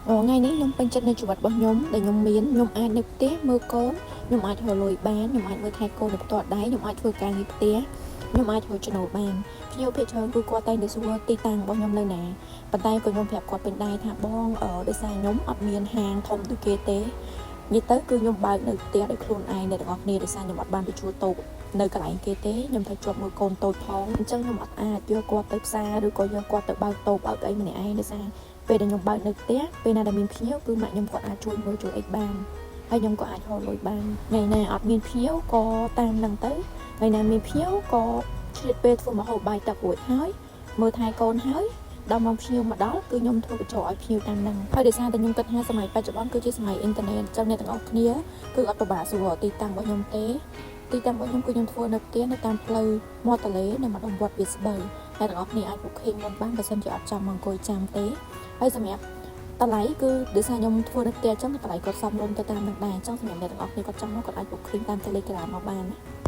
ngày ní nhung bên chânในจังหวัดบ่ยมแต่ยมមានยมអាចនៅផ្ទះមើលកូនយមអាចរលួយបានយមអាចមើលថែកូននៅផ្ទាល់ដៃយមអាចធ្វើការងារផ្ទះយមអាចរកចំណូលបានខ្ញុំភាគច្រើនគឺគាត់តែងតែសួរទីតាំងរបស់ខ្ញុំនៅណាប៉ុន្តែក៏ខ្ញុំប្រាប់គាត់ពេញដែរថាបងដោយសារខ្ញុំអត់មានហាងធំដូចគេទេនិយាយទៅគឺខ្ញុំបើកនៅផ្ទះដោយខ្លួនឯងអ្នកទាំងអស់គ្នាដោយសារខ្ញុំអត់បានទៅជួលតូបនៅកន្លែងគេទេខ្ញុំត្រូវជាប់មើលកូនតូចផងអញ្ចឹងខ្ញុំអត់អាចយកគាត់ទៅផ្សារឬក៏យកគាត់ទៅបើកតូបបើកអីម្នាក់ឯងដោយសារពេលដែលខ្ញុំបើកនៅផ្ទះពេលណាដែលមានភ្ញៀវគឺម៉ាក់ខ្ញុំគាត់អាចជួយមើលជួយអីបានហើយខ្ញុំក៏អាចរកលុយបានថ្ងៃណាអត់មានភ្ញៀវក៏តាមនឹងទៅថ្ងៃណាមានភ្ញៀវក៏ឆ្លៀតពេលធ្វើម្ហូបបាយទឹករួចហើយមើលថែកូនហើយដល់មកភ្ញៀវមកដល់គឺខ្ញុំធ្វើបញ្ចុះឲ្យភ្ញៀវតាមនឹងហើយដោយសារតែខ្ញុំគិតថាសម័យបច្ចុប្បន្នគឺជាសម័យអ៊ីនធឺណិតអញ្ចឹងអ្នកទាំងអស់គ្នាគឺអត់ពិបាកសួរទីតាំងរបស់ខ្ញុំទេទីតាំងរបស់ខ្ញុំគឺខ្ញុំធ្វើនៅផ្ទះនៅតាមផ្លូវមាត់ទន្លេនៅម្ដុំវត្តវាស្បូវអ្នកទាំងអស់គ្នាអាច booking មុនបានបើសិនជាអត់ចាំមកអង្គុយចាំទេហើយសម្រាប់តម្លៃគឺដោយសារខ្ញុំធ្វើនៅផ្ទះអញ្ចឹងតម្លៃគាត់សមរម្យទៅតាមនឹងដែរអញ្ចឹងសម្រាប់អ្នកទាំងអស់គ្នាគាត់ចង់មកគាត់អាច booking តាម Telegram មកបានណា